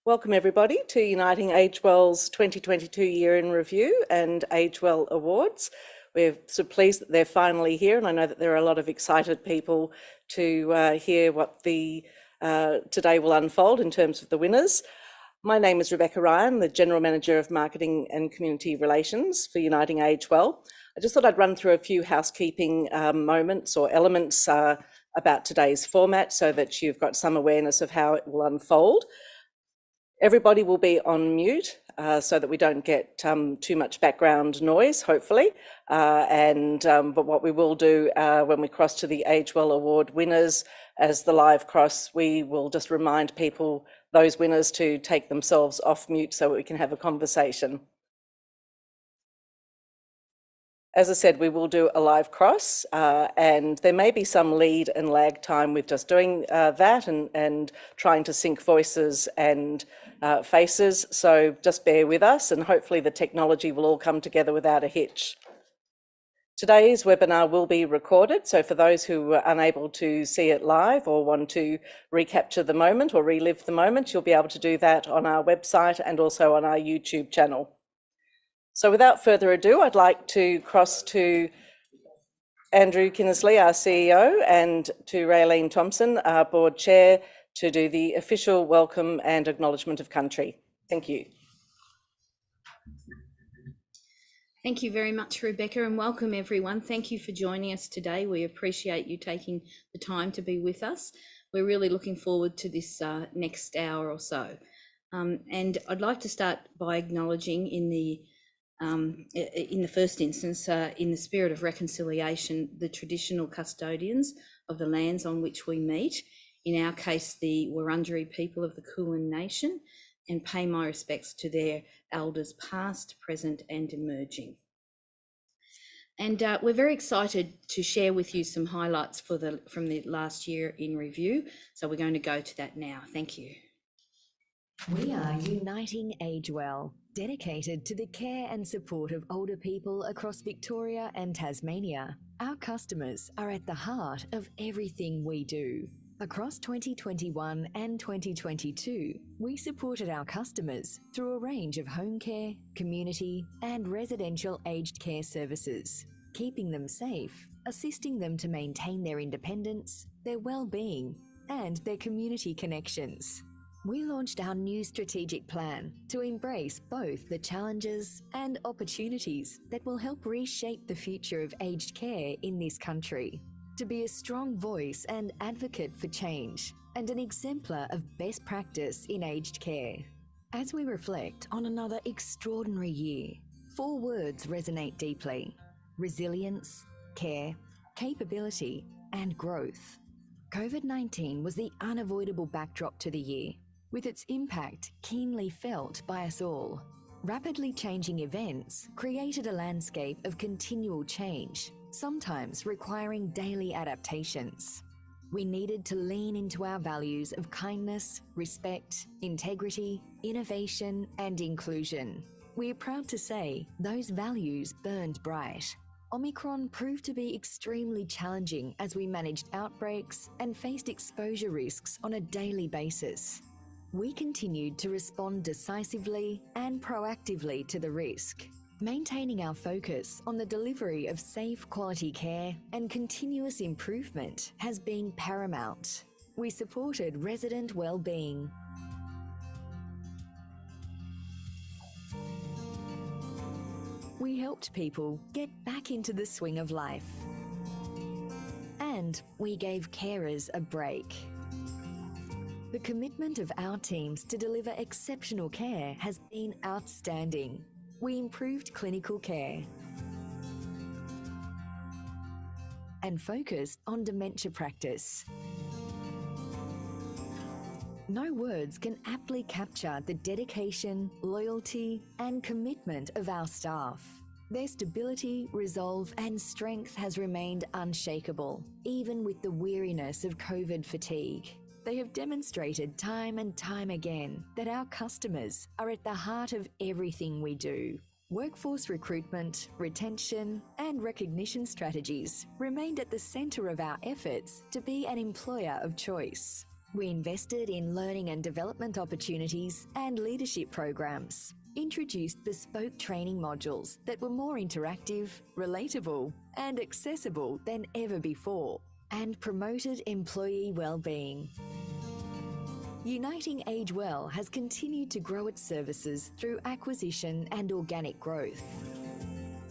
Welcome everybody to Uniting AgeWell's 2022 Year in Review and AgeWell Awards. We're so pleased that they're finally here, and I know that there are a lot of excited people to hear what today will unfold in terms of the winners. My name is Rebecca Ryan, the General Manager of Marketing and Community Relations for Uniting AgeWell. I just thought I'd run through a few housekeeping moments or elements about today's format so that you've got some awareness of how it will unfold. Everybody will be on mute so that we don't get too much background noise, hopefully. But what we will do when we cross to the AgeWell Award winners as the live cross, we will just remind people, those winners, to take themselves off mute so that we can have a conversation. As I said, we will do a live cross and there may be some lead and lag time with just doing that and trying to sync voices and faces. So just bear with us and hopefully the technology will all come together without a hitch. Today's webinar will be recorded, so for those who were unable to see it live or want to recapture the moment or relive the moment, you'll be able to do that on our website and also on our YouTube channel. So without further ado, I'd like to cross to Andrew Kinnersly, our CEO, and to Raelene Thompson, our Board Chair, to do the official welcome and acknowledgement of country. Thank you. Thank you very much, Rebecca, and welcome everyone. Thank you for joining us today. We appreciate you taking the time to be with us. We're really looking forward to this next hour or so. And I'd like to start by acknowledging in the first instance, in the spirit of reconciliation, the traditional custodians of the lands on which we meet, in our case, the Wurundjeri people of the Kulin Nation, and pay my respects to their elders past, present and emerging. And we're very excited to share with you some highlights from the last year in review. So we're going to go to that now. Thank you. We are Uniting AgeWell, dedicated to the care and support of older people across Victoria and Tasmania. Our customers are at the heart of everything we do. Across 2021 and 2022, we supported our customers through a range of home care, community and residential aged care services, keeping them safe, assisting them to maintain their independence, their well-being and their community connections. We launched our new strategic plan to embrace both the challenges and opportunities that will help reshape the future of aged care in this country. To be a strong voice and advocate for change and an exemplar of best practice in aged care. As we reflect on another extraordinary year, 4 words resonate deeply: resilience, care, capability, and growth. COVID-19 was the unavoidable backdrop to the year, with its impact keenly felt by us all. Rapidly changing events created a landscape of continual change, sometimes requiring daily adaptations. We needed to lean into our values of kindness, respect, integrity, innovation, and inclusion. We are proud to say those values burned bright. Omicron proved to be extremely challenging as we managed outbreaks and faced exposure risks on a daily basis. We continued to respond decisively and proactively to the risk. Maintaining our focus on the delivery of safe, quality care and continuous improvement has been paramount. We supported resident well-being. We helped people get back into the swing of life. And we gave carers a break. The commitment of our teams to deliver exceptional care has been outstanding. We improved clinical care and focused on dementia practice. No words can aptly capture the dedication, loyalty, and commitment of our staff. Their stability, resolve, and strength has remained unshakable, even with the weariness of COVID fatigue. They have demonstrated time and time again that our customers are at the heart of everything we do. Workforce recruitment, retention, and recognition strategies remained at the centre of our efforts to be an employer of choice. We invested in learning and development opportunities and leadership programs, introduced bespoke training modules that were more interactive, relatable, and accessible than ever before, and promoted employee wellbeing. Uniting AgeWell has continued to grow its services through acquisition and organic growth.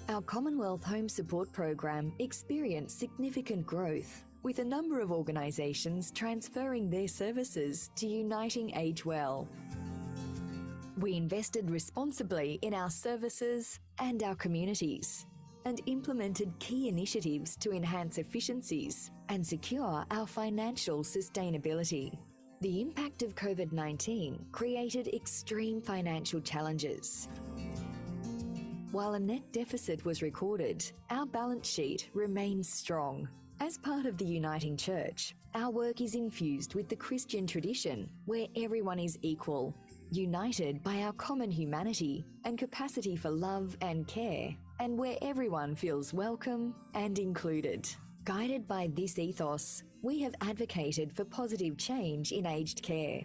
Our Commonwealth Home Support Program experienced significant growth, with a number of organisations transferring their services to Uniting AgeWell. We invested responsibly in our services and our communities, and implemented key initiatives to enhance efficiencies and secure our financial sustainability. The impact of COVID-19 created extreme financial challenges. While a net deficit was recorded, our balance sheet remains strong. As part of the Uniting Church, our work is infused with the Christian tradition where everyone is equal, united by our common humanity and capacity for love and care, and where everyone feels welcome and included. Guided by this ethos, we have advocated for positive change in aged care.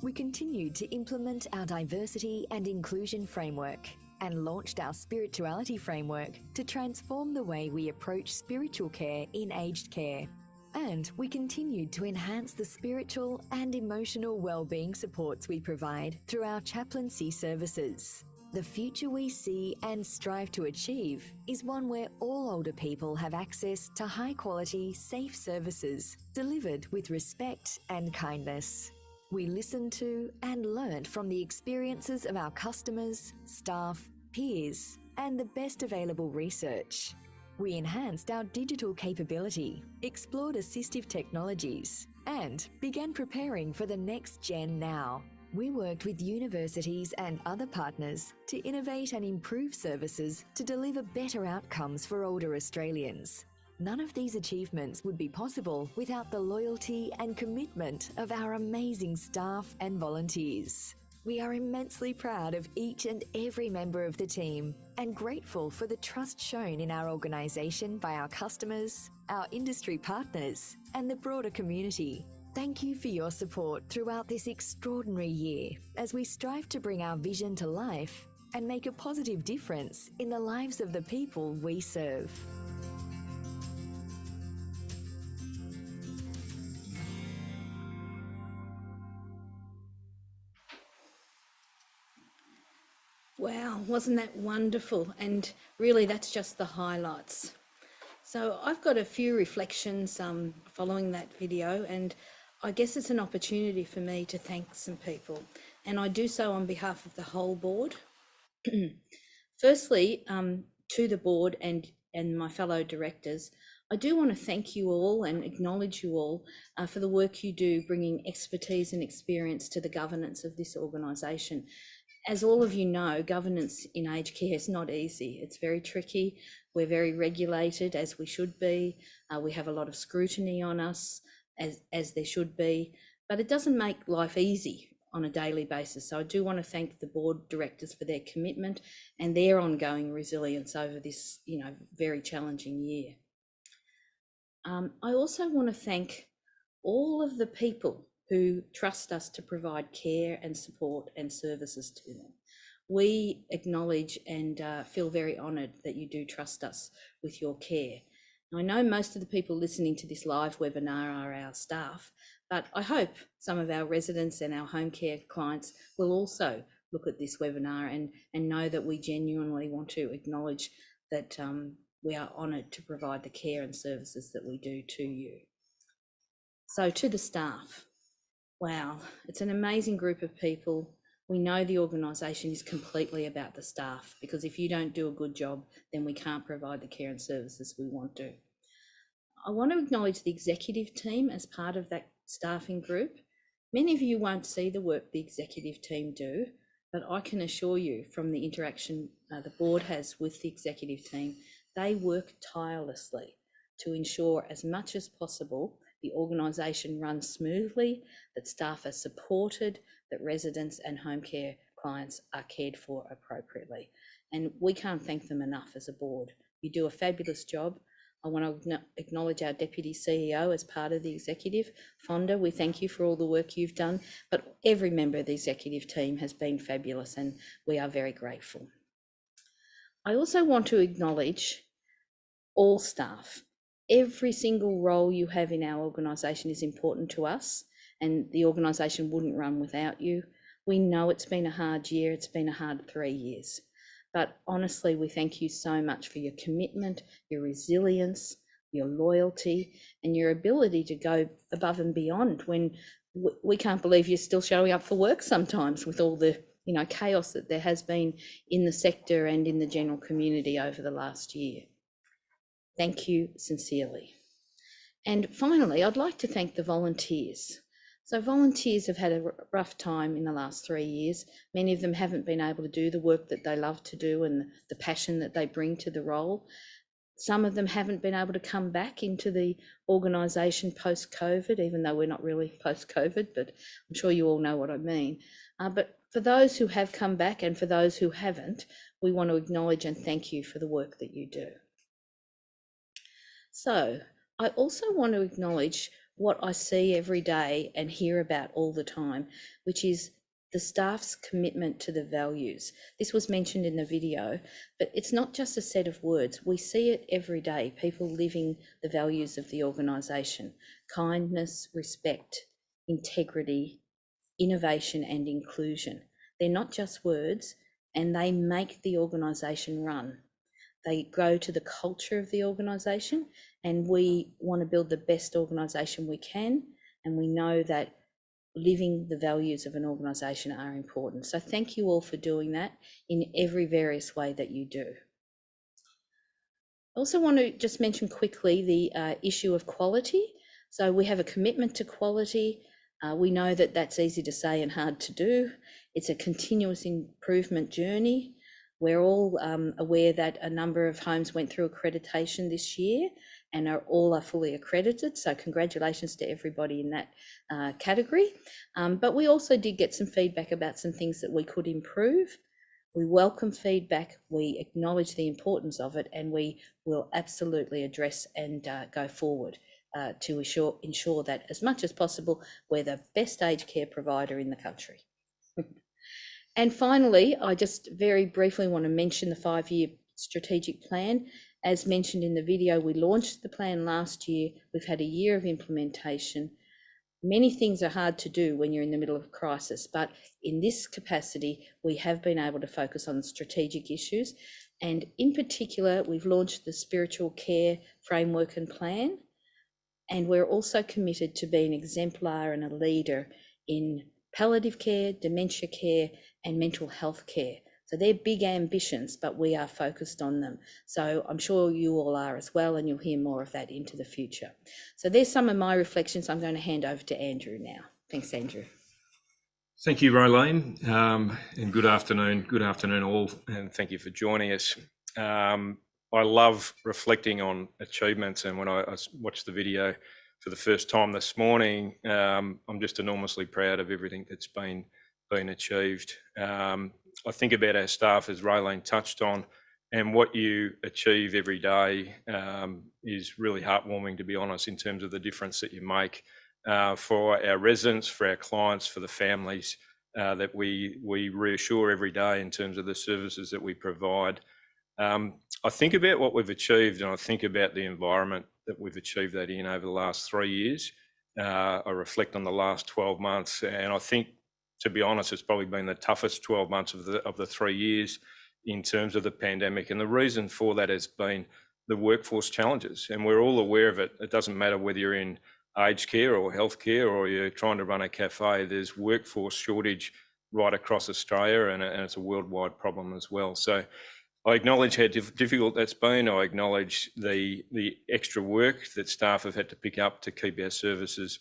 We continued to implement our diversity and inclusion framework and launched our spirituality framework to transform the way we approach spiritual care in aged care. And we continued to enhance the spiritual and emotional wellbeing supports we provide through our chaplaincy services. The future we see and strive to achieve is one where all older people have access to high-quality, safe services delivered with respect and kindness. We listened to and learned from the experiences of our customers, staff, peers, and the best available research. We enhanced our digital capability, explored assistive technologies, and began preparing for the next gen now. We worked with universities and other partners to innovate and improve services to deliver better outcomes for older Australians. None of these achievements would be possible without the loyalty and commitment of our amazing staff and volunteers. We are immensely proud of each and every member of the team and grateful for the trust shown in our organisation by our customers, our industry partners, and the broader community. Thank you for your support throughout this extraordinary year as we strive to bring our vision to life and make a positive difference in the lives of the people we serve. Wow, wasn't that wonderful? And really, that's just the highlights. So I've got a few reflections following that video, and I guess it's an opportunity for me to thank some people, and I do so on behalf of the whole board. Firstly, to the board and my fellow directors, I do want to thank you all and acknowledge you all for the work you do, bringing expertise and experience to the governance of this organisation. As all of you know, governance in aged care is not easy. It's very tricky. We're very regulated, as we should be. We have a lot of scrutiny on us, as there should be, but it doesn't make life easy on a daily basis. So I do want to thank the board directors for their commitment and their ongoing resilience over this, very challenging year. I also want to thank all of the people who trust us to provide care and support and services to them. We acknowledge and feel very honoured that you do trust us with your care. I know most of the people listening to this live webinar are our staff, but I hope some of our residents and our home care clients will also look at this webinar and know that we genuinely want to acknowledge that we are honoured to provide the care and services that we do to you. So to the staff, wow, it's an amazing group of people. We know the organisation is completely about the staff, because if you don't do a good job, then we can't provide the care and services we want to. I want to acknowledge the executive team as part of that staffing group. Many of you won't see the work the executive team do, but I can assure you from the interaction the board has with the executive team, they work tirelessly to ensure as much as possible the organisation runs smoothly, that staff are supported, that residents and home care clients are cared for appropriately. And we can't thank them enough as a board. You do a fabulous job. I want to acknowledge our Deputy CEO as part of the executive. Fonda, we thank you for all the work you've done, but every member of the executive team has been fabulous and we are very grateful. I also want to acknowledge all staff. Every single role you have in our organisation is important to us, and the organisation wouldn't run without you. We know it's been a hard year, it's been a hard 3 years, but honestly, we thank you so much for your commitment, your resilience, your loyalty, and your ability to go above and beyond when we can't believe you're still showing up for work sometimes with all the chaos that there has been in the sector and in the general community over the last year. Thank you sincerely. And finally, I'd like to thank the volunteers. So volunteers have had a rough time in the last 3 years. Many of them haven't been able to do the work that they love to do and the passion that they bring to the role. Some of them haven't been able to come back into the organisation post-COVID, even though we're not really post-COVID, but I'm sure you all know what I mean. But for those who have come back and for those who haven't, we want to acknowledge and thank you for the work that you do. So I also want to acknowledge what I see every day and hear about all the time, which is the staff's commitment to the values. This was mentioned in the video, but it's not just a set of words. We see it every day, people living the values of the organisation: kindness, respect, integrity, innovation and inclusion. They're not just words, and they make the organisation run. They go to the culture of the organisation, and we want to build the best organisation we can, and we know that living the values of an organisation are important. So thank you all for doing that in every various way that you do. I also want to just mention quickly the issue of quality. So we have a commitment to quality. We know that that's easy to say and hard to do. It's a continuous improvement journey. We're all aware that a number of homes went through accreditation this year and all are fully accredited. So congratulations to everybody in that category. But we also did get some feedback about some things that we could improve. We welcome feedback, we acknowledge the importance of it, and we will absolutely address and go forward to ensure that as much as possible, we're the best aged care provider in the country. And finally, I just very briefly want to mention the 5-year strategic plan. As mentioned in the video, we launched the plan last year. We've had a year of implementation. Many things are hard to do when you're in the middle of a crisis, but in this capacity, we have been able to focus on strategic issues. And in particular, we've launched the spiritual care framework and plan. And we're also committed to being exemplar and a leader in palliative care, dementia care, and mental health care. So they're big ambitions, but we are focused on them. So I'm sure you all are as well, and you'll hear more of that into the future. So there's some of my reflections. I'm going to hand over to Andrew now. Thanks, Andrew. Thank you, Raelene, and good afternoon all, and thank you for joining us. I love reflecting on achievements, and when I watched the video for the first time this morning, I'm just enormously proud of everything that's been achieved. I think about our staff, as Raelene touched on, and what you achieve every day is really heartwarming, to be honest, in terms of the difference that you make for our residents, for our clients, for the families that we reassure every day in terms of the services that we provide. I think about what we've achieved, and I think about the environment that we've achieved that in over the last 3 years. I reflect on the last 12 months, and I think, to be honest, it's probably been the toughest 12 months of the 3 years in terms of the pandemic. And the reason for that has been the workforce challenges, and we're all aware of it. It doesn't matter whether you're in aged care or healthcare or you're trying to run a cafe, there's workforce shortage right across Australia, and it's a worldwide problem as well. So I acknowledge how difficult that's been. I acknowledge the extra work that staff have had to pick up to keep our services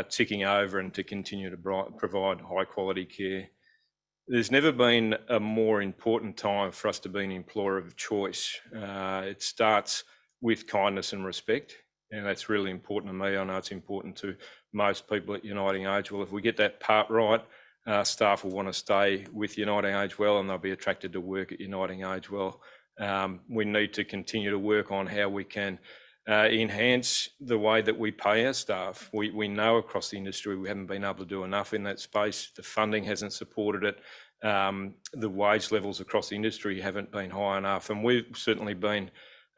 ticking over and to continue to provide high quality care. There's never been a more important time for us to be an employer of choice. It starts with kindness and respect, and that's really important to me. I know it's important to most people at Uniting AgeWell. If we get that part right, staff will want to stay with Uniting AgeWell, and they'll be attracted to work at Uniting AgeWell. We need to continue to work on how we can enhance the way that we pay our staff. We know across the industry we haven't been able to do enough in that space. The funding hasn't supported it. The wage levels across the industry haven't been high enough, and we've certainly been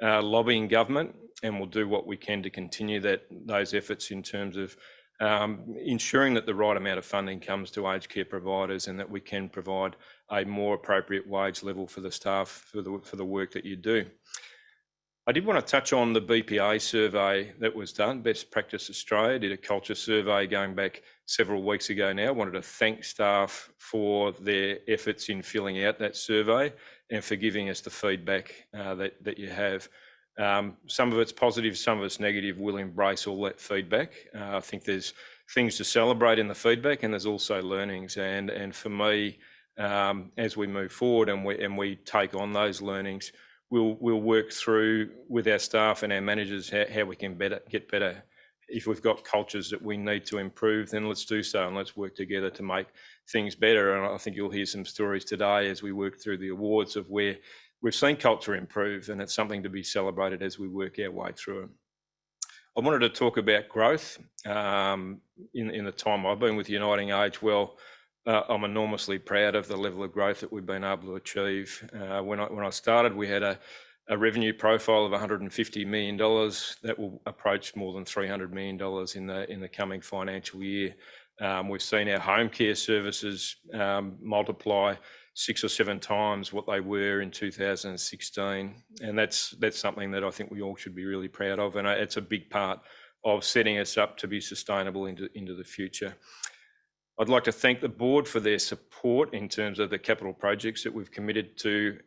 lobbying government, and we'll do what we can to continue those efforts in terms of ensuring that the right amount of funding comes to aged care providers and that we can provide a more appropriate wage level for the staff for the work that you do. I did want to touch on the BPA survey that was done. Best Practice Australia did a culture survey going back several weeks ago now. I wanted to thank staff for their efforts in filling out that survey and for giving us the feedback that you have. Some of it's positive, some of it's negative. We'll embrace all that feedback. I think there's things to celebrate in the feedback, and there's also learnings. And for me, as we move forward and we take on those learnings, we'll work through with our staff and our managers how we can get better. If we've got cultures that we need to improve, then let's do so, and let's work together to make things better. And I think you'll hear some stories today as we work through the awards of where we've seen culture improve, and it's something to be celebrated as we work our way through it. I wanted to talk about growth. In the time I've been with Uniting AgeWell, I'm enormously proud of the level of growth that we've been able to achieve. When I started, we had a revenue profile of $150 million that will approach more than $300 million in the coming financial year. We've seen our home care services multiply 6 or 7 times what they were in 2016, and that's something that I think we all should be really proud of, and it's a big part of setting us up to be sustainable into the future. I'd like to thank the board for their support in terms of the capital projects that we've committed to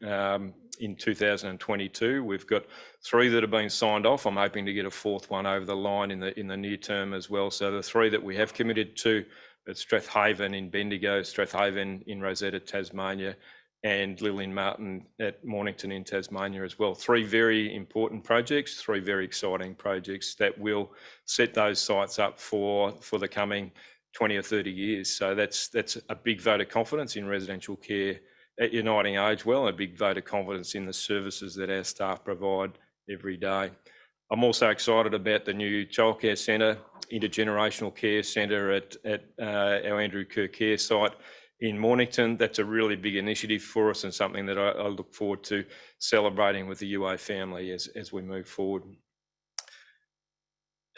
in 2022. We've got 3 that have been signed off. I'm hoping to get a 4th one over the line in the near term as well. So the 3 that we have committed to, at Strathaven in Bendigo, Strathaven in Rosetta, Tasmania, and Lillian Martin at Mornington in Tasmania as well. 3 very important projects, 3 very exciting projects that will set those sites up for the coming 20 or 30 years. So that's a big vote of confidence in residential care at Uniting AgeWell, a big vote of confidence in the services that our staff provide every day. I'm also excited about the new childcare centre, intergenerational care centre at our Andrew Kerr Care site in Mornington. That's a really big initiative for us and something that I look forward to celebrating with the UA family as we move forward.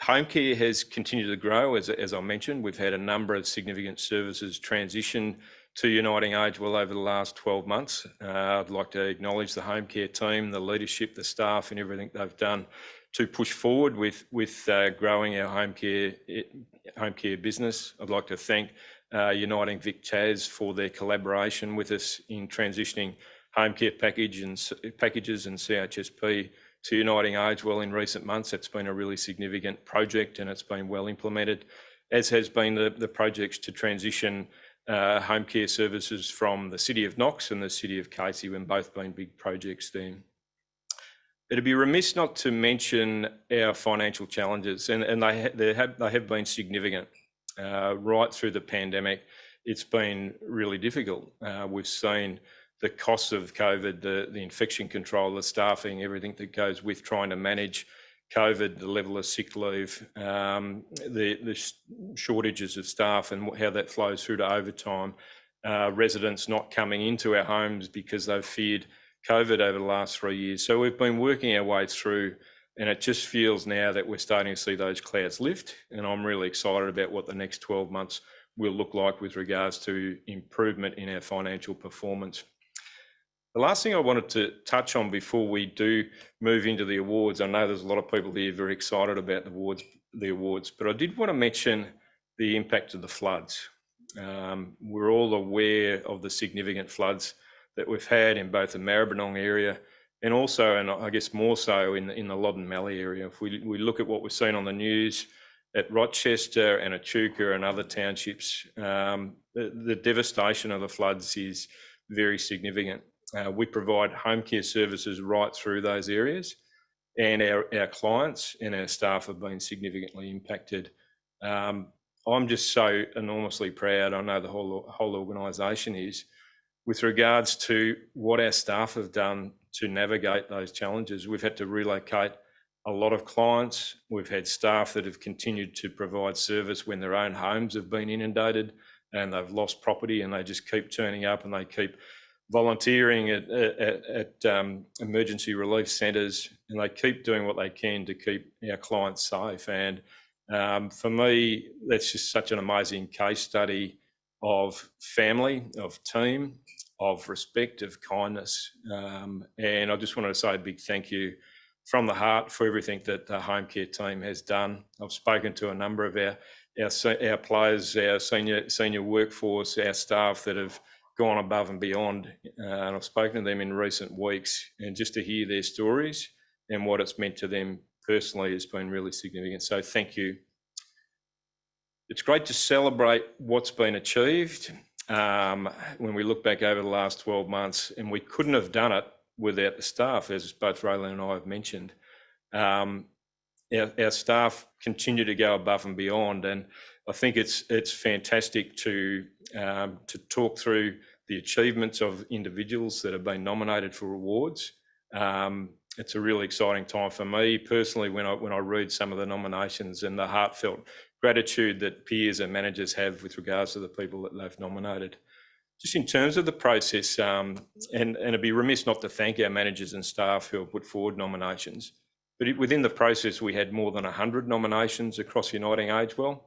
Home care has continued to grow, as I mentioned. We've had a number of significant services transition to Uniting AgeWell over the last 12 months. I'd like to acknowledge the home care team, the leadership, the staff, and everything they've done to push forward with growing our home care business. I'd like to thank Uniting Vic Chas for their collaboration with us in transitioning home care packages and CHSP to Uniting AgeWell in recent months. It's been a really significant project and it's been well implemented, as has been the projects to transition home care services from the City of Knox and the City of Casey, when both been big projects then. It'd be remiss not to mention our financial challenges, and they have been significant. Right through the pandemic, it's been really difficult. We've seen the costs of COVID, the infection control, the staffing, everything that goes with trying to manage COVID, the level of sick leave, the shortages of staff and how that flows through to overtime, residents not coming into our homes because they've feared COVID over the last 3 years. So we've been working our way through, and it just feels now that we're starting to see those clouds lift, and I'm really excited about what the next 12 months will look like with regards to improvement in our financial performance. The last thing I wanted to touch on before we do move into the awards, I know there's a lot of people here very excited about the awards, but I did want to mention the impact of the floods. We're all aware of the significant floods that we've had in both the Maribyrnong area and also, and I guess more so, in the Loddon Mallee area. If we look at what we've seen on the news at Rochester and Echuca and other townships, the devastation of the floods is very significant. We provide home care services right through those areas, and our clients and our staff have been significantly impacted. I'm just so enormously proud, I know the whole organisation is, with regards to what our staff have done to navigate those challenges. We've had to relocate a lot of clients. We've had staff that have continued to provide service when their own homes have been inundated and they've lost property, and they just keep turning up and they keep volunteering at emergency relief centres, and they keep doing what they can to keep our clients safe. And for me, that's just such an amazing case study of family, of team, of respect, of kindness. And I just wanted to say a big thank you from the heart for everything that the home care team has done. I've spoken to a number of our players, our senior workforce, our staff that have gone above and beyond, and I've spoken to them in recent weeks, and just to hear their stories and what it's meant to them personally has been really significant. So thank you. It's great to celebrate what's been achieved when we look back over the last 12 months, and we couldn't have done it without the staff, as both Raelene and I have mentioned. Our staff continue to go above and beyond, and I think it's fantastic to talk through the achievements of individuals that have been nominated for awards. It's a really exciting time for me personally when I read some of the nominations and the heartfelt gratitude that peers and managers have with regards to the people that they've nominated. Just in terms of the process, and it'd be remiss not to thank our managers and staff who have put forward nominations, but within the process we had more than 100 nominations across Uniting AgeWell.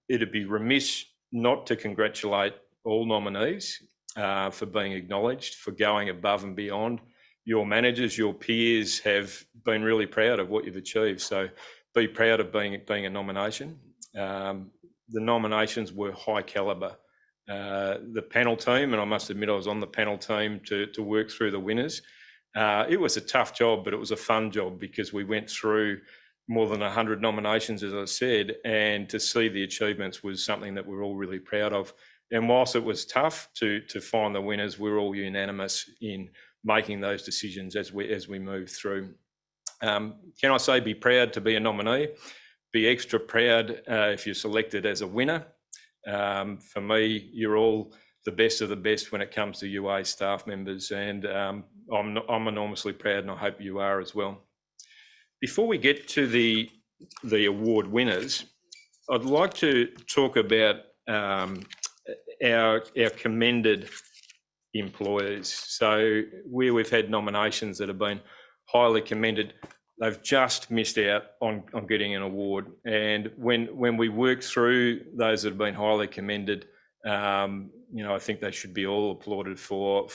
It'd be remiss not to congratulate all nominees for being acknowledged, for going above and beyond. Your managers, your peers have been really proud of what you've achieved, so be proud of being a nomination. The nominations were high calibre. The panel team, and I must admit I was on the panel team to work through the winners. It was a tough job, but it was a fun job because we went through more than 100 nominations, as I said, and to see the achievements was something that we're all really proud of. And whilst it was tough to find the winners, we're all unanimous in making those decisions as we move through. Can I say be proud to be a nominee? Be extra proud if you're selected as a winner. For me, you're all the best of the best when it comes to UA staff members, and I'm enormously proud, and I hope you are as well. Before we get to the award winners, I'd like to talk about our commended employees. So where we've had nominations that have been highly commended, they've just missed out on getting an award. And when we work through those that have been highly commended, I think they should be all applauded for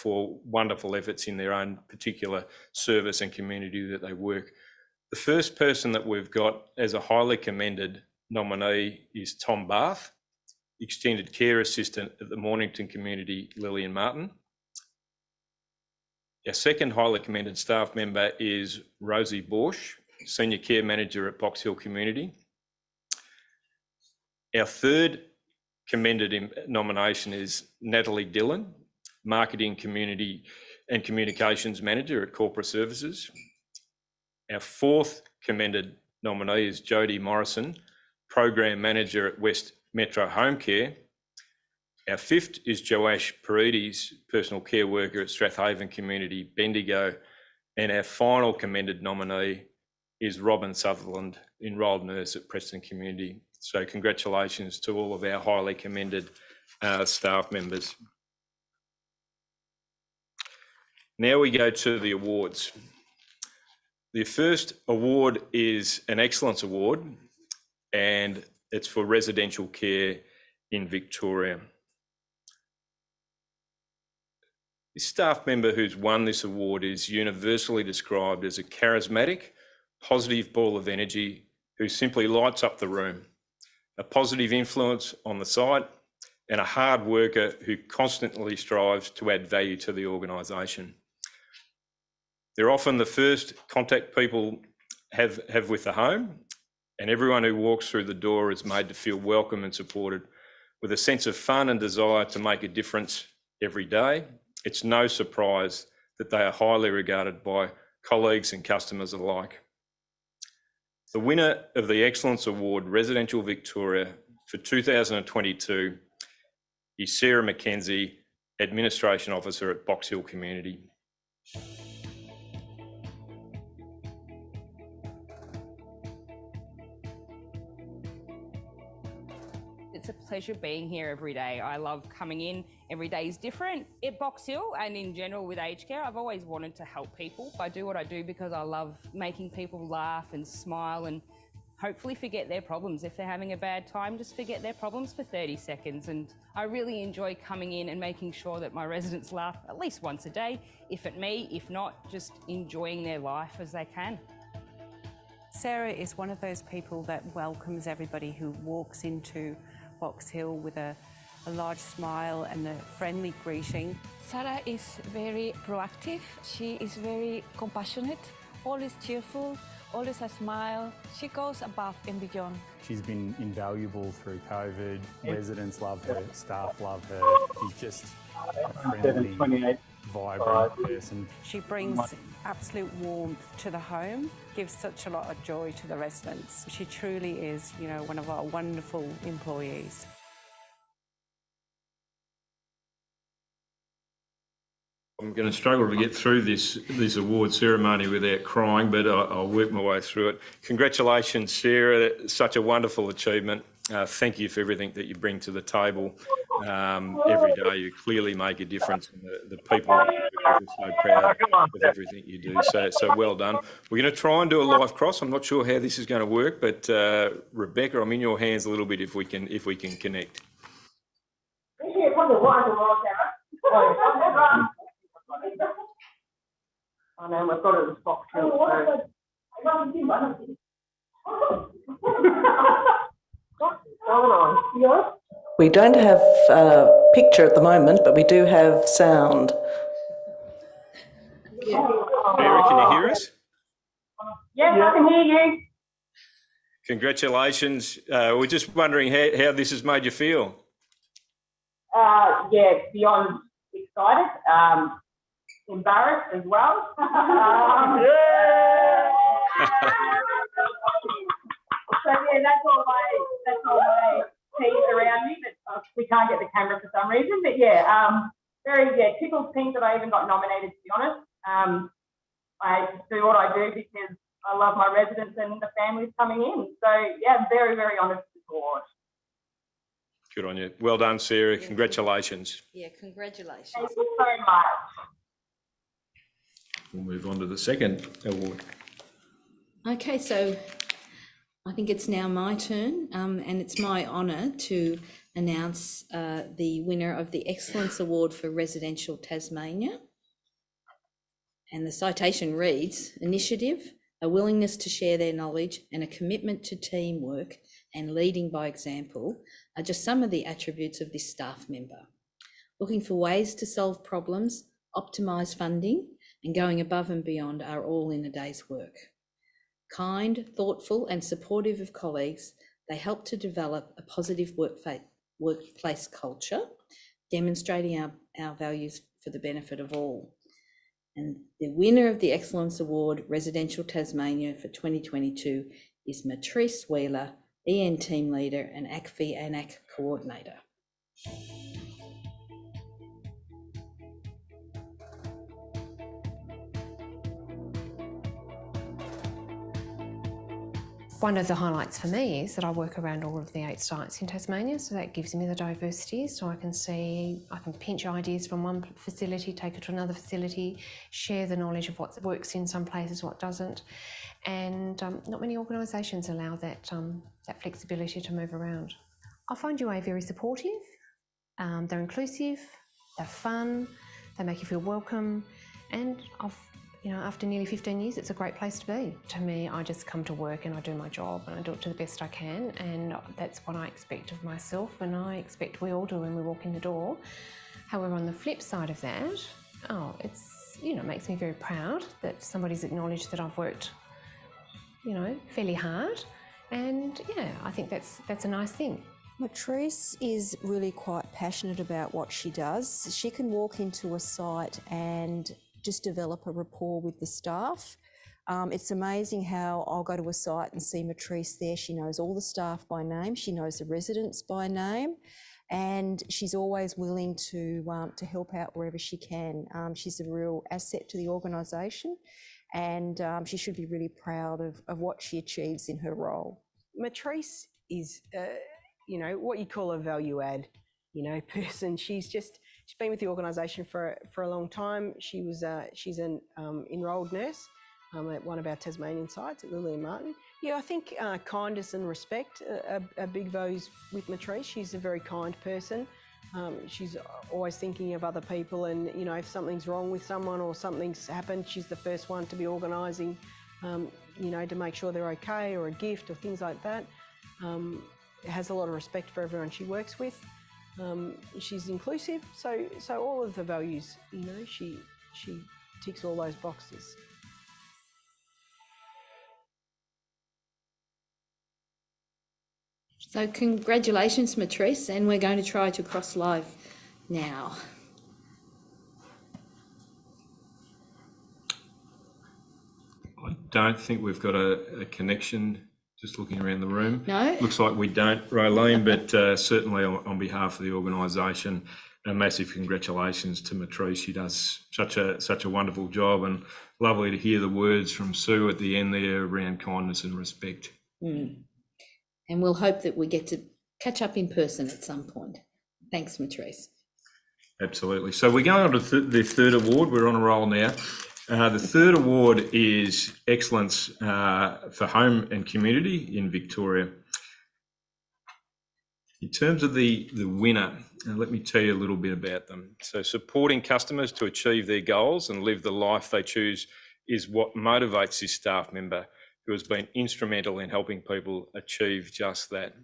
wonderful efforts in their own particular service and community that they work. The first person that we've got as a highly commended nominee is Tom Barth, Extended Care Assistant at the Mornington Community, Lillian Martin. Our second highly commended staff member is Rosie Borsch, Senior Care Manager at Box Hill Community. Our third commended nomination is Natalie Dillon, Marketing Community and Communications Manager at Corporate Services. Our fourth commended nominee is Jodie Morrison, Program Manager at West Metro Home Care. Our fifth is Joash Paredes, Personal Care Worker at Strathaven Community, Bendigo. And our final commended nominee is Robin Sutherland, Enrolled Nurse at Preston Community. So congratulations to all of our highly commended staff members. Now we go to the awards. The first award is an Excellence Award, and it's for residential care in Victoria. The staff member who's won this award is universally described as a charismatic, positive ball of energy who simply lights up the room, a positive influence on the site, and a hard worker who constantly strives to add value to the organisation. They're often the first contact people have with the home, and everyone who walks through the door is made to feel welcome and supported with a sense of fun and desire to make a difference every day. It's no surprise that they are highly regarded by colleagues and customers alike. The winner of the Excellence Award, Residential Victoria, for 2022 is Sarah McKenzie, Administration Officer at Box Hill Community. It's a pleasure being here every day. I love coming in. Every day is different. At Box Hill and in general with aged care, I've always wanted to help people. I do what I do because I love making people laugh and smile and hopefully forget their problems. If they're having a bad time, just forget their problems for 30 seconds. And I really enjoy coming in and making sure that my residents laugh at least once a day, if at me, if not, just enjoying their life as they can. Sarah is one of those people that welcomes everybody who walks into Box Hill with a large smile and a friendly greeting. Sarah is very proactive. She is very compassionate, always cheerful, always a smile. She goes above and beyond. She's been invaluable through COVID. Residents love her, staff love her. She's just a friendly, vibrant person. She brings absolute warmth to the home, gives such a lot of joy to the residents. She truly is, you know, one of our wonderful employees. I'm going to struggle to get through this award ceremony without crying, but I'll work my way through it. Congratulations, Sarah. Such a wonderful achievement. Thank you for everything that you bring to the table. Every day you clearly make a difference, and the people are so proud of everything you do. So well done. We're going to try and do a live cross. I'm not sure how this is going to work, but Rebecca, I'm in your hands a little bit if we can connect. I know, we've got it as Box Hill. We don't have a picture at the moment, but we do have sound. Sarah, can you hear us? Yes, I can hear you. Congratulations. We're just wondering how this has made you feel. Yeah, beyond excited, embarrassed as well. So yeah, that's all my teams around me, but we can't get the camera for some reason. But yeah, tickled pink that I even got nominated, to be honest. I do what I do because I love my residents and the families coming in. So yeah, very, very honoured to support. Good on you. Well done, Sarah. Congratulations. Yeah, congratulations. Thank you so much. We'll move on to the second award. Okay, so I think it's now my turn, and it's my honour to announce the winner of the Excellence Award for Residential Tasmania. And the citation reads, initiative, a willingness to share their knowledge and a commitment to teamwork and leading by example are just some of the attributes of this staff member. Looking for ways to solve problems, optimise funding and going above and beyond are all in a day's work. Kind, thoughtful and supportive of colleagues, they help to develop a positive workplace culture, demonstrating our values for the benefit of all. And the winner of the Excellence Award, Residential Tasmania for 2022 is Matrice Wheeler, EN Team Leader and ACFI ANAC Coordinator. One of the highlights for me is that I work around all of the 8 sites in Tasmania, so that gives me the diversity, so I can pinch ideas from one facility, take it to another facility, share the knowledge of what works in some places, what doesn't, and not many organisations allow that flexibility to move around. I find UA very supportive, they're inclusive, they're fun, they make you feel welcome, and after nearly 15 years, it's a great place to be. To me, I just come to work and I do my job and I do it to the best I can, and that's what I expect of myself and I expect we all do when we walk in the door. However, on the flip side of that, it makes me very proud that somebody's acknowledged that I've worked, fairly hard, and yeah, I think that's a nice thing. Matrice is really quite passionate about what she does. She can walk into a site and just develop a rapport with the staff. It's amazing how I'll go to a site and see Matrice there. She knows all the staff by name, she knows the residents by name, and she's always willing to help out wherever she can. She's a real asset to the organisation, and she should be really proud of what she achieves in her role. Matrice is what you call a value add, person. She's been with the organisation for a long time. She's an enrolled nurse at one of our Tasmanian sites at Lily and Martin. Yeah, I think kindness and respect are big values with Matrice. She's a very kind person. She's always thinking of other people, and if something's wrong with someone or something's happened, she's the first one to be organising, to make sure they're okay, or a gift or things like that. Has a lot of respect for everyone she works with. She's inclusive, so all of the values, she ticks all those boxes. So congratulations, Matrice, and we're going to try to cross live now. I don't think we've got a connection, just looking around the room. No? Looks like we don't, Raelene, but certainly on behalf of the organisation, a massive congratulations to Matrice. She does such a wonderful job, and lovely to hear the words from Sue at the end there around kindness and respect. And we'll hope that we get to catch up in person at some point. Thanks, Matrice. Absolutely. So we're going on to the third award. We're on a roll now. The third award is Excellence for Home and Community in Victoria. In terms of the winner, let me tell you a little bit about them. So supporting customers to achieve their goals and live the life they choose is what motivates this staff member, who has been instrumental in helping people achieve just that.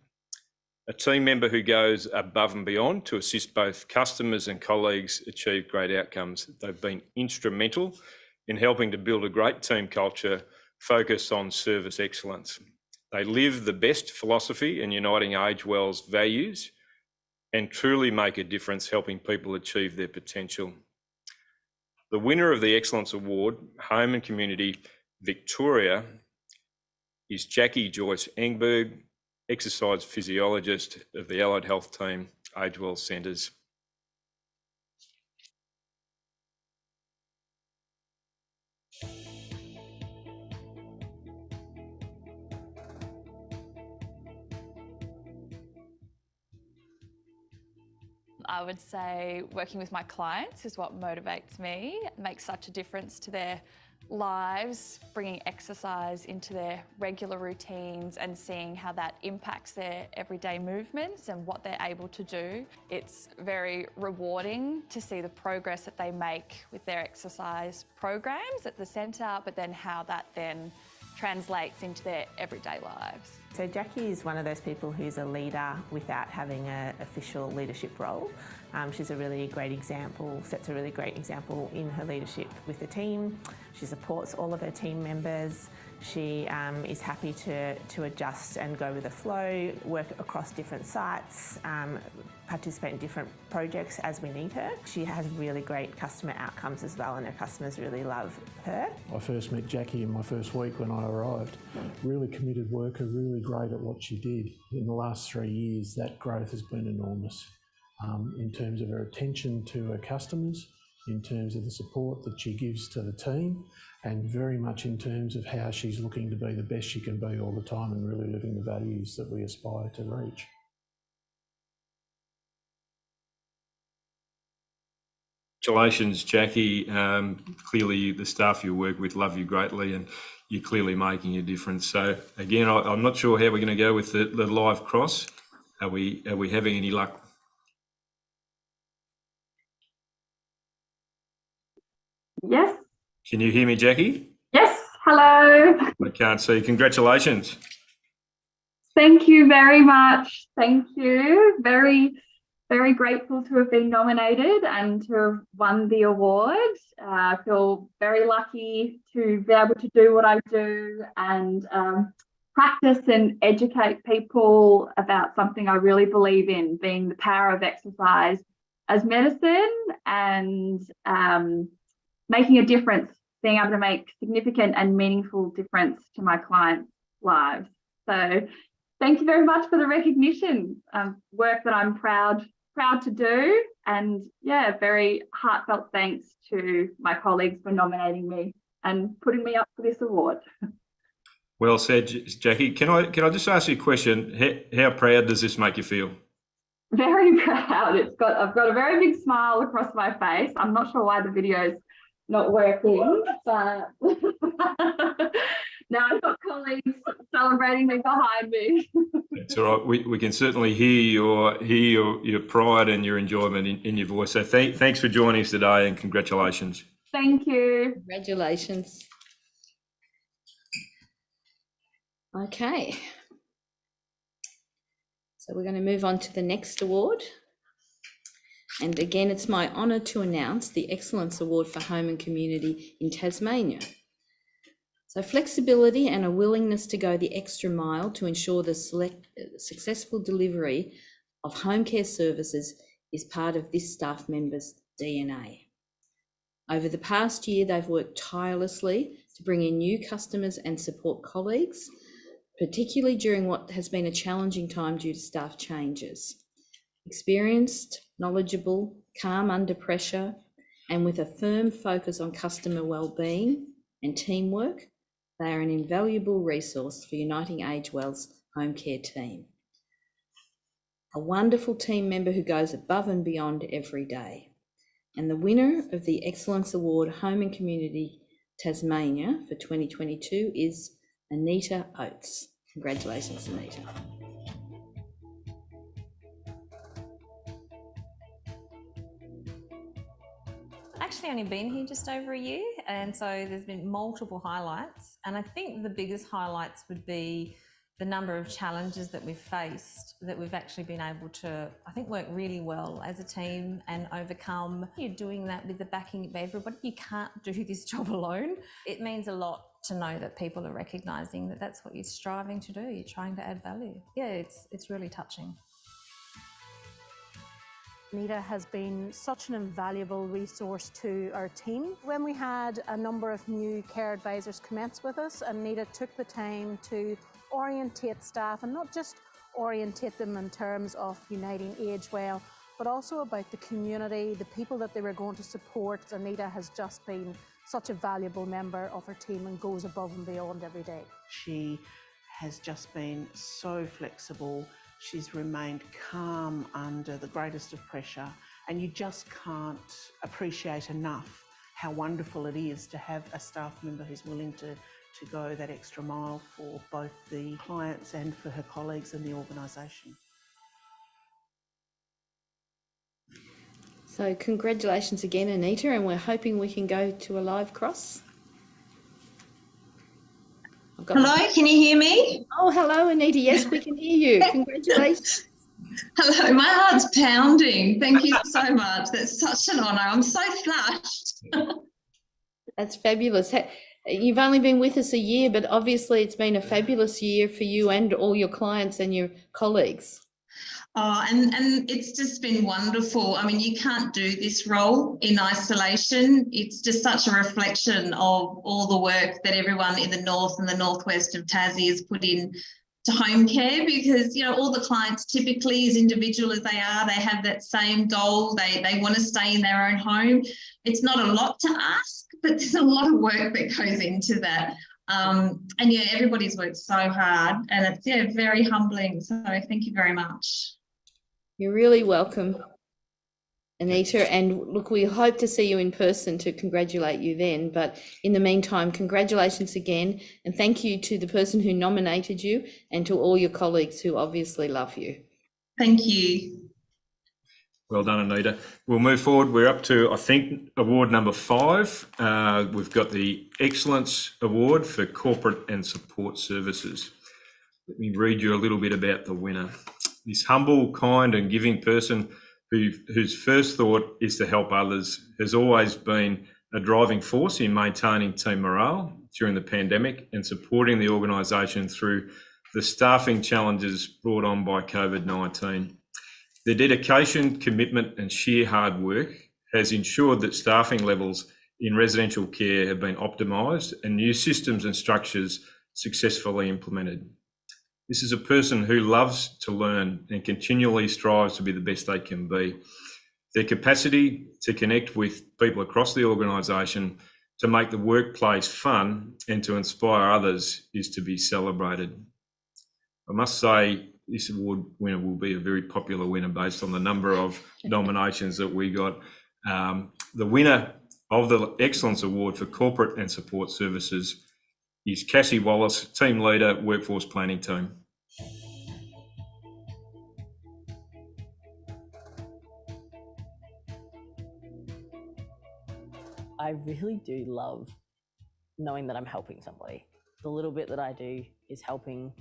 A team member who goes above and beyond to assist both customers and colleagues achieve great outcomes. They've been instrumental in helping to build a great team culture focused on service excellence. They live the best philosophy in uniting AgeWell's values and truly make a difference helping people achieve their potential. The winner of the Excellence Award, Home and Community Victoria, is Jackie Joyce Engberg, exercise physiologist of the Allied Health Team, AgeWell Centres. I would say working with my clients is what motivates me. It makes such a difference to their lives, bringing exercise into their regular routines and seeing how that impacts their everyday movements and what they're able to do. It's very rewarding to see the progress that they make with their exercise programs at the centre, but then how that then translates into their everyday lives. So Jackie is one of those people who's a leader without having an official leadership role. She's a really great example, sets a really great example in her leadership with the team. She supports all of her team members. She is happy to adjust and go with the flow, work across different sites, participate in different projects as we need her. She has really great customer outcomes as well, and her customers really love her. I first met Jackie in my first week when I arrived. Really committed worker, really great at what she did. In the last 3 years, that growth has been enormous in terms of her attention to her customers, in terms of the support that she gives to the team, and very much in terms of how she's looking to be the best she can be all the time and really living the values that we aspire to reach. Congratulations, Jackie. Clearly the staff you work with love you greatly, and you're clearly making a difference. So again, I'm not sure how we're going to go with the live cross. Are we having any luck? Yes. Can you hear me, Jackie? Yes. Hello. I can't see. Congratulations. Thank you very much. Thank you. Very, very grateful to have been nominated and to have won the award. I feel very lucky to be able to do what I do and practice and educate people about something I really believe in, being the power of exercise as medicine and making a difference, being able to make significant and meaningful difference to my clients' lives. So thank you very much for the recognition, work that I'm proud to do, and yeah, very heartfelt thanks to my colleagues for nominating me and putting me up for this award. Well said, Jackie. Can I just ask you a question? How proud does this make you feel? Very proud. I've got a very big smile across my face. I'm not sure why the video's not working, but now I've got colleagues celebrating me behind me. It's all right. We can certainly hear your pride and your enjoyment in your voice. So thanks for joining us today, and congratulations. Thank you. Congratulations. Okay. So we're going to move on to the next award. And again, it's my honour to announce the Excellence Award for Home and Community in Tasmania. So flexibility and a willingness to go the extra mile to ensure the successful delivery of home care services is part of this staff member's DNA. Over the past year, they've worked tirelessly to bring in new customers and support colleagues, particularly during what has been a challenging time due to staff changes. Experienced, knowledgeable, calm under pressure, and with a firm focus on customer wellbeing and teamwork, they are an invaluable resource for Uniting AgeWell's home care team. A wonderful team member who goes above and beyond every day. And the winner of the Excellence Award Home and Community Tasmania for 2022 is Anita Oates. Congratulations, Anita. Actually only been here just over a year, and so there's been multiple highlights, and I think the biggest highlights would be the number of challenges that we've faced that we've actually been able to, I think, work really well as a team and overcome. You're doing that with the backing of everybody. You can't do this job alone. It means a lot to know that people are recognising that that's what you're striving to do. You're trying to add value. Yeah, it's really touching. Anita has been such an invaluable resource to our team. When we had a number of new care advisors commence with us, Anita took the time to orientate staff, and not just orientate them in terms of Uniting AgeWell, but also about the community, the people that they were going to support. Anita has just been such a valuable member of her team and goes above and beyond every day. She has just been so flexible. She's remained calm under the greatest of pressure, and you just can't appreciate enough how wonderful it is to have a staff member who's willing to go that extra mile for both the clients and for her colleagues in the organisation. So congratulations again, Anita, and we're hoping we can go to a live cross. Hello, can you hear me? Oh, hello, Anita. Yes, we can hear you. Congratulations. Hello, my heart's pounding. Thank you so much. That's such an honour. I'm so flushed. That's fabulous. You've only been with us a year, but obviously it's been a fabulous year for you and all your clients and your colleagues. Oh, and it's just been wonderful. I mean, you can't do this role in isolation. It's just such a reflection of all the work that everyone in the north and the northwest of Tassie has put in to home care, because, you know, all the clients, typically, as individual as they are, they have that same goal. They want to stay in their own home. It's not a lot to ask, but there's a lot of work that goes into that. And yeah, everybody's worked so hard, and it's very humbling. So thank you very much. You're really welcome, Anita. And look, we hope to see you in person to congratulate you then. But in the meantime, congratulations again. And thank you to the person who nominated you and to all your colleagues who obviously love you. Thank you. Well done, Anita. We'll move forward. We're up to, I think, award number 5. We've got the Excellence Award for Corporate and Support Services. Let me read you a little bit about the winner. This humble, kind and giving person whose first thought is to help others has always been a driving force in maintaining team morale during the pandemic and supporting the organisation through the staffing challenges brought on by COVID-19. Their dedication, commitment and sheer hard work has ensured that staffing levels in residential care have been optimised and new systems and structures successfully implemented. This is a person who loves to learn and continually strives to be the best they can be. Their capacity to connect with people across the organisation to make the workplace fun and to inspire others is to be celebrated. I must say this award winner will be a very popular winner based on the number of nominations that we got. The winner of the Excellence Award for Corporate and Support Services is Cassie Wallace, Team Leader, Workforce Planning Team. I really do love knowing that I'm helping somebody. The little bit that I do is helping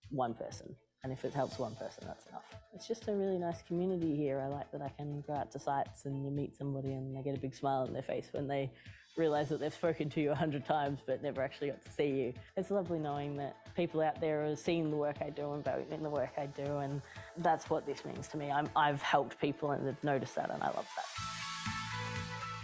one person. And if it helps one person, that's enough. It's just a really nice community here. I like that I can go out to sites and you meet somebody and they get a big smile on their face when they realise that they've spoken to you 100 times but never actually got to see you. It's lovely knowing that people out there are seeing the work I do and valuing the work I do, and that's what this means to me. I've helped people and they've noticed that, and I love that.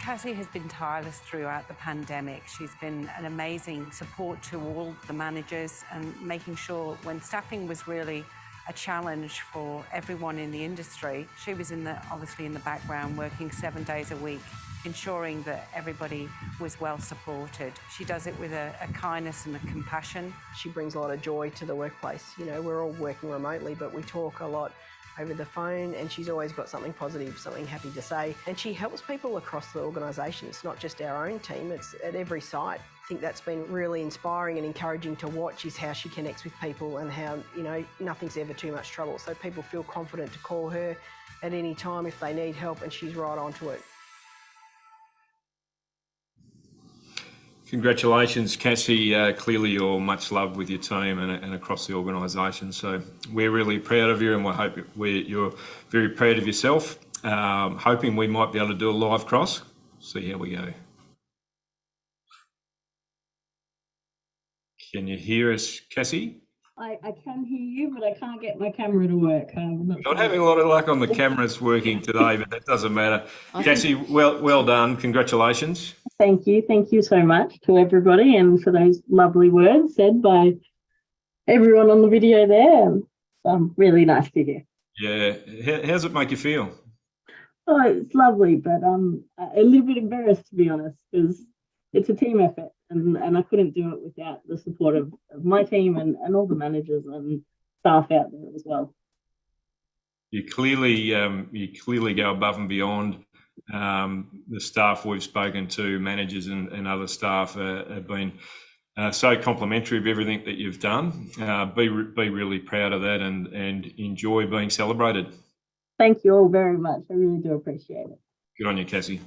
Cassie has been tireless throughout the pandemic. She's been an amazing support to all the managers and making sure when staffing was really a challenge for everyone in the industry, she was obviously in the background working 7 days a week, ensuring that everybody was well supported. She does it with a kindness and a compassion. She brings a lot of joy to the workplace. You know, we're all working remotely, but we talk a lot over the phone, and she's always got something positive, something happy to say. And she helps people across the organisation. It's not just our own team, it's at every site. I think that's been really inspiring and encouraging to watch, is how she connects with people and how, you know, nothing's ever too much trouble. So people feel confident to call her at any time if they need help, and she's right onto it. Congratulations, Cassie. Clearly you're much loved with your team and across the organisation. So we're really proud of you, and you're very proud of yourself. Hoping we might be able to do a live cross. See how we go. Can you hear us, Cassie? I can hear you, but I can't get my camera to work. Not having a lot of luck on the cameras working today, but that doesn't matter. Cassie, well done. Congratulations. Thank you so much to everybody, and for those lovely words said by everyone on the video there. Really nice to hear. Yeah. How's it make you feel? Oh, it's lovely, but I'm a little bit embarrassed, to be honest, because it's a team effort, and I couldn't do it without the support of my team and all the managers and staff out there as well. You clearly go above and beyond. The staff we've spoken to, managers and other staff, have been so complimentary of everything that you've done. Be really proud of that and enjoy being celebrated. Thank you all very much. I really do appreciate it. Good on you, Cassie.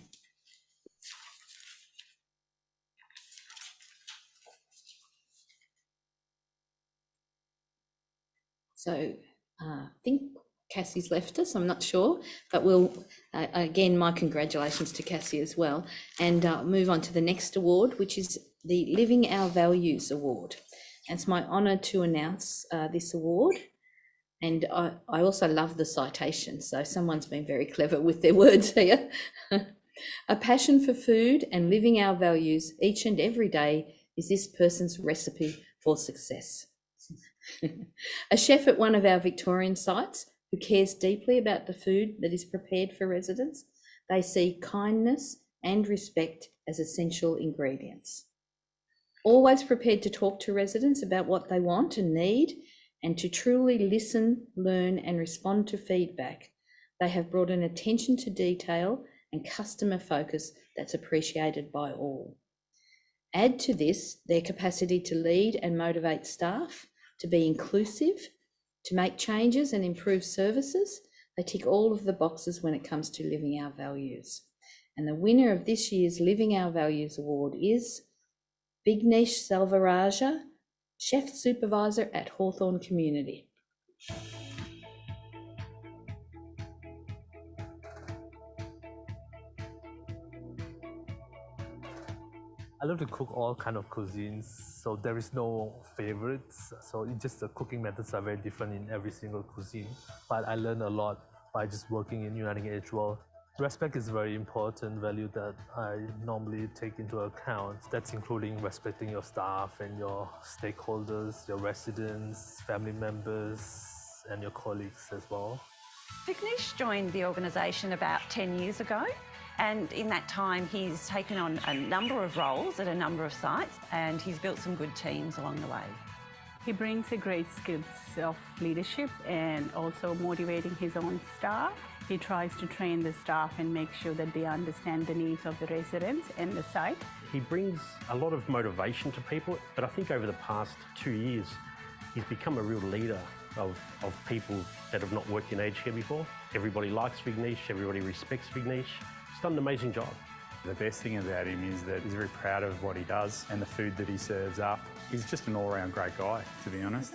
So I think Cassie's left us, I'm not sure, but we'll, again, my congratulations to Cassie as well, and move on to the next award, which is the Living Our Values Award. And it's my honour to announce this award, and I also love the citation, so someone's been very clever with their words here. A passion for food and living our values each and every day is this person's recipe for success. A chef at one of our Victorian sites who cares deeply about the food that is prepared for residents. They see kindness and respect as essential ingredients. Always prepared to talk to residents about what they want and need, and to truly listen, learn and respond to feedback. They have brought an attention to detail and customer focus that's appreciated by all. Add to this their capacity to lead and motivate staff, to be inclusive, to make changes and improve services. They tick all of the boxes when it comes to living our values. And the winner of this year's Living Our Values Award is Vignesh Salvaraja, Chef Supervisor at Hawthorn Community. I love to cook all kind of cuisines, so there is no favorites. So it's just the cooking methods are very different in every single cuisine. But I learned a lot by just working in Uniting AgeWell. Respect is a very important value that I normally take into account. That's including respecting your staff and your stakeholders, your residents, family members, and your colleagues as well. Vignesh joined the organisation about 10 years ago, And in that time, he's taken on a number of roles at a number of sites, and he's built some good teams along the way. He brings a great skills of leadership and also motivating his own staff. He tries to train the staff and make sure that they understand the needs of the residents and the site. He brings a lot of motivation to people, but I think over the past 2 years, he's become a real leader of people that have not worked in aged care before. Everybody likes Vignesh, everybody respects Vignesh. He's done an amazing job. The best thing about him is that he's very proud of what he does and the food that he serves up. He's just an all-round great guy, to be honest.